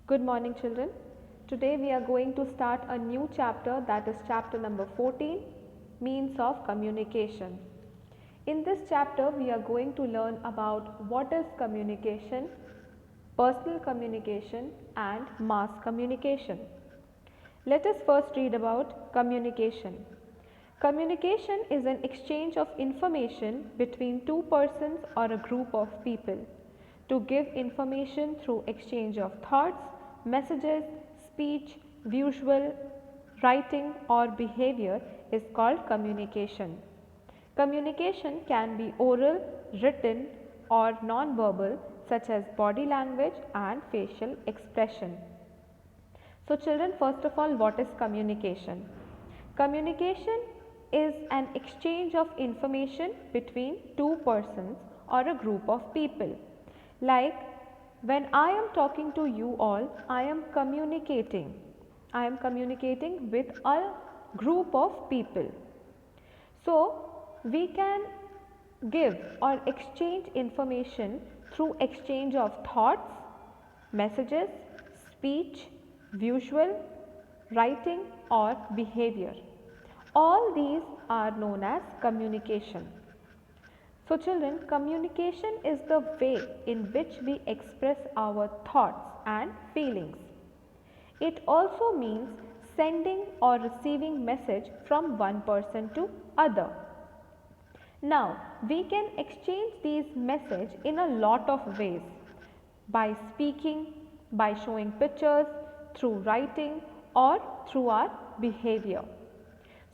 Good morning children. Today we are going to start a new chapter, that is chapter number 14, Means of Communication. In this chapter we are going to learn about what is communication, personal communication and mass communication. Let us first read about communication. Communication is an exchange of information between two persons or a group of people. To give information through exchange of thoughts, messages, speech, visual, writing or behavior is called communication. Communication can be oral, written or non-verbal, such as body language and facial expression. So children, first of all, what is communication? Communication is an exchange of information between two persons or a group of people. Like when I am talking to you all, I am communicating. I am communicating with a group of people. So we can give or exchange information through exchange of thoughts, messages, speech, visual, writing or behavior. All these are known as communication. So children, communication is the way in which we express our thoughts and feelings. It also means sending or receiving message from one person to other. Now, we can exchange these messages in a lot of ways, by speaking, by showing pictures, through writing or through our behavior.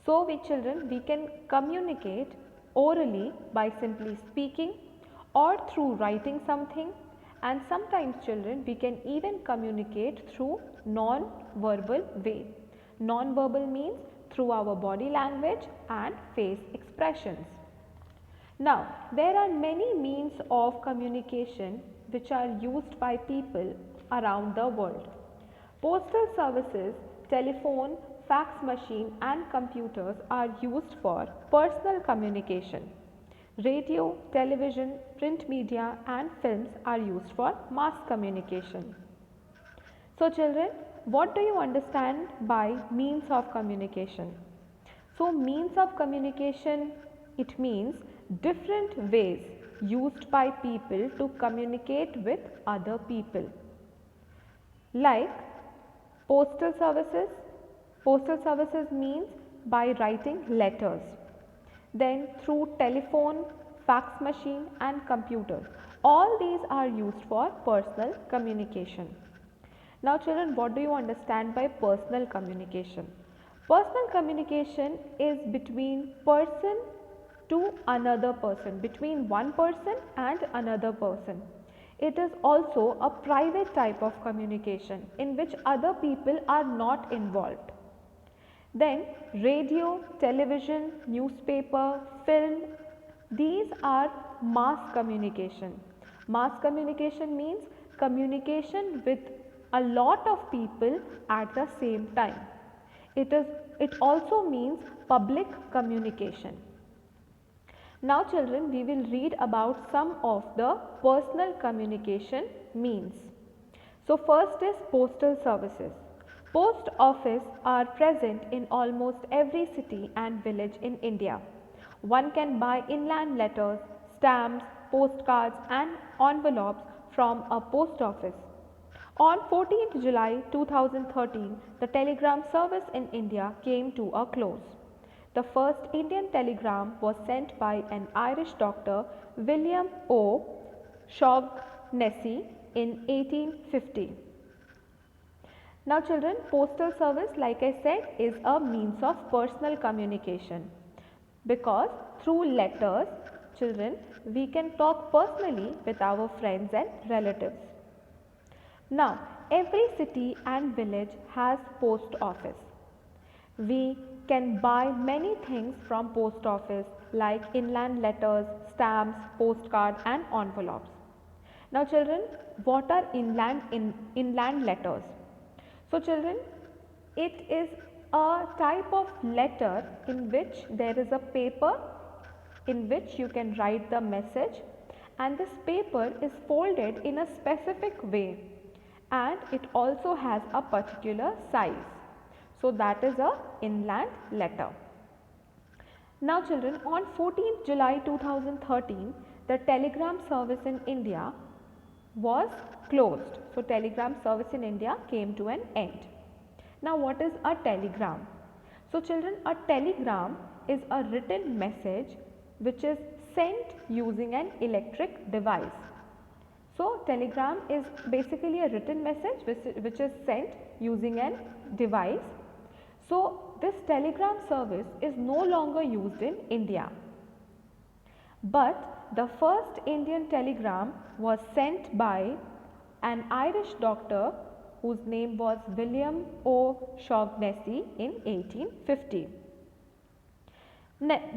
So we children, we can communicate orally by simply speaking or through writing something, and sometimes children we can even communicate through non-verbal way. Non-verbal means through our body language and face expressions. Now there are many means of communication which are used by people around the world. Postal services, telephone, fax machine and computers are used for personal communication. Radio, television, print media and films are used for mass communication. So children, what do you understand by means of communication? So means of communication, it means different ways used by people to communicate with other people. Like postal services. Postal services means by writing letters. Then through telephone, fax machine and computer. All these are used for personal communication. Now children, what do you understand by personal communication? Personal communication is between person to another person, between one person and another person. It is also a private type of communication in which other people are not involved. Then radio, television, newspaper, film, these are mass communication. Mass communication means communication with a lot of people at the same time. It also means public communication. Now children, we will read about some of the personal communication means. So first is postal services. Post office are present in almost every city and village in India. One can buy inland letters, stamps, postcards and envelopes from a post office. On 14th July 2013, the telegram service in India came to a close. The first Indian telegram was sent by an Irish doctor, William O'Shaughnessy in 1850. Now children, postal service, like I said, is a means of personal communication, because through letters, children, we can talk personally with our friends and relatives. Now every city and village has post office. We can buy many things from post office like inland letters, stamps, postcards and envelopes. Now children, what are inland letters? So children, it is a type of letter in which there is a paper in which you can write the message, and this paper is folded in a specific way and it also has a particular size. So that is a inland letter. Now children, on 14th July 2013, the telegram service in India was closed. So telegram service in India came to an end. Now what is a telegram? So children, a telegram is a written message which is sent using an electric device. So telegram is basically a written message which is sent using an device. So this telegram service is no longer used in India. But the first Indian telegram was sent by an Irish doctor whose name was William O'Shaughnessy in 1850.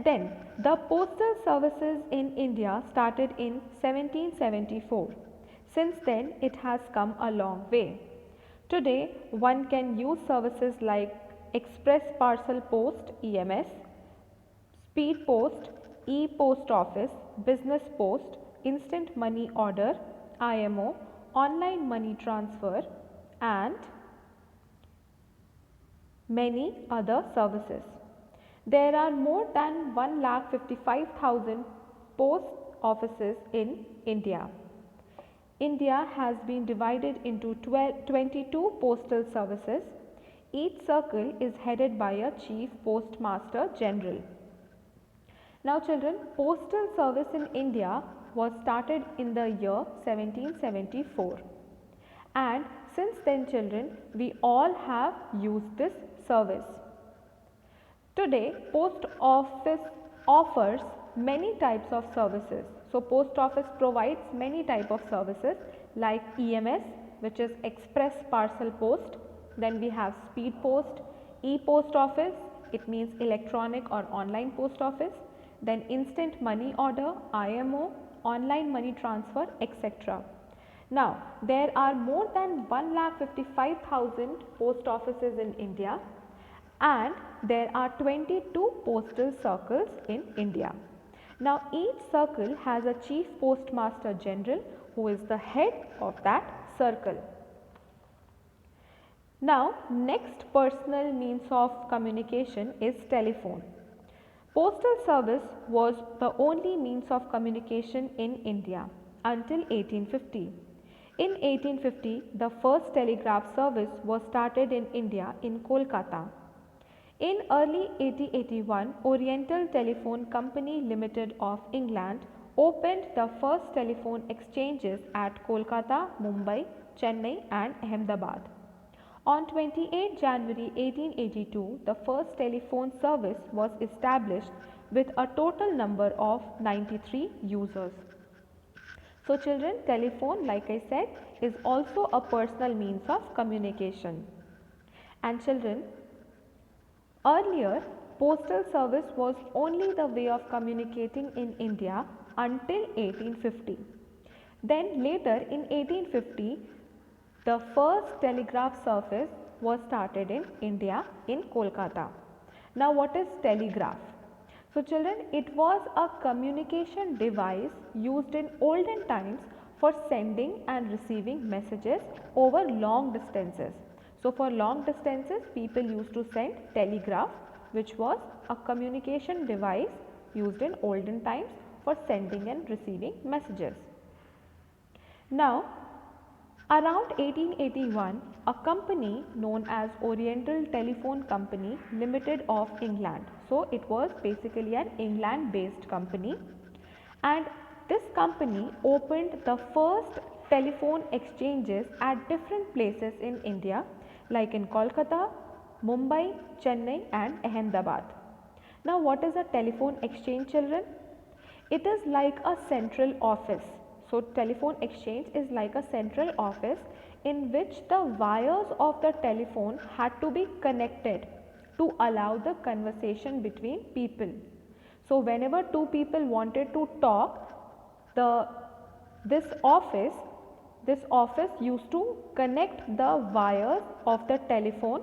Then the Postal Services in India started in 1774. Since then it has come a long way. Today one can use services like Express Parcel Post (EMS), Speed Post, E-Post Office, Business Post, Instant Money Order (IMO), online money transfer and many other services. There are more than 1,55,000 post offices in India. India has been divided into 22 postal services. Each circle is headed by a chief postmaster general. Now children, postal service in India was started in the year 1774, and since then children, we all have used this service. Today post office offers many types of services. So post office provides many type of services like EMS, which is Express Parcel Post. Then we have Speed Post, E-Post Office, it means electronic or online post office. Then Instant Money Order, IMO, online money transfer, etc. Now there are more than 1,55,000 post offices in India, and there are 22 postal circles in India. Now each circle has a chief postmaster general who is the head of that circle. Now next personal means of communication is telephone. Postal service was the only means of communication in India until 1850. In 1850, the first telegraph service was started in India in Kolkata. In early 1881, Oriental Telephone Company Limited of England opened the first telephone exchanges at Kolkata, Mumbai, Chennai and Ahmedabad. On 28 January 1882, the first telephone service was established with a total number of 93 users. So children, telephone, like I said, is also a personal means of communication. And children, earlier postal service was only the way of communicating in India until 1850. Then later in 1850, the first telegraph service was started in India in Kolkata. Now what is telegraph? So children, it was a communication device used in olden times for sending and receiving messages over long distances. So for long distances, people used to send telegraph, which was a communication device used in olden times for sending and receiving messages. Now around 1881, a company known as Oriental Telephone Company Limited of England. So it was basically an England based company, and this company opened the first telephone exchanges at different places in India like in Kolkata, Mumbai, Chennai and Ahmedabad. Now what is a telephone exchange, children? It is like a central office. So telephone exchange is like a central office in which the wires of the telephone had to be connected to allow the conversation between people. So whenever two people wanted to talk, this office used to connect the wires of the telephone,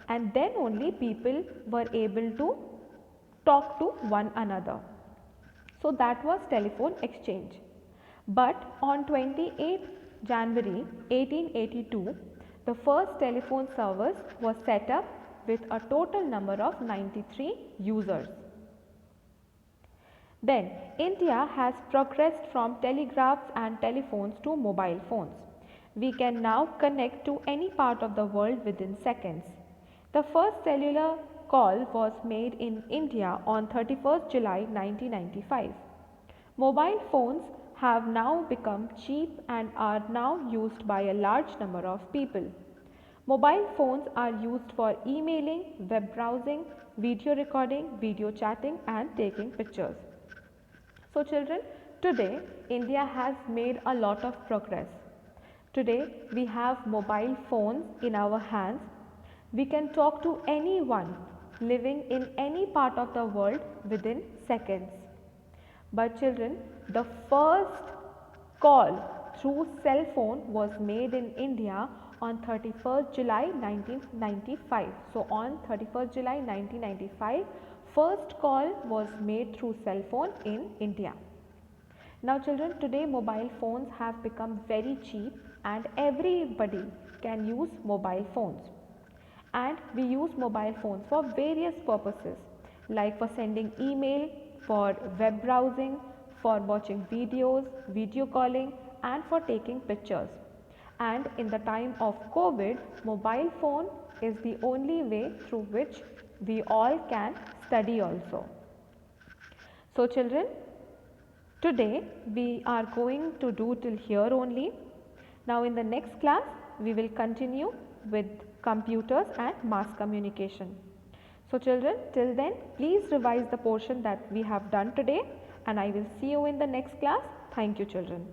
and then only people were able to talk to one another. So that was telephone exchange. But on 28 January 1882, the first telephone service was set up with a total number of 93 users. Then, India has progressed from telegraphs and telephones to mobile phones. We can now connect to any part of the world within seconds. The first cellular call was made in India on 31st July 1995. Mobile phones have now become cheap and are now used by a large number of people. Mobile phones are used for emailing, web browsing, video recording, video chatting and taking pictures. So children, today India has made a lot of progress. Today we have mobile phones in our hands. We can talk to anyone living in any part of the world within seconds. But children, the first call through cell phone was made in India on 31st July 1995. So on 31st July 1995, first call was made through cell phone in India. Now children, today mobile phones have become very cheap and everybody can use mobile phones. And we use mobile phones for various purposes, like for sending email, for web browsing, for watching videos, video calling and for taking pictures. And in the time of COVID, mobile phone is the only way through which we all can study also. So children, today we are going to do till here only. Now in the next class, we will continue with computers and mass communication. So children, till then, please revise the portion that we have done today and I will see you in the next class. Thank you children.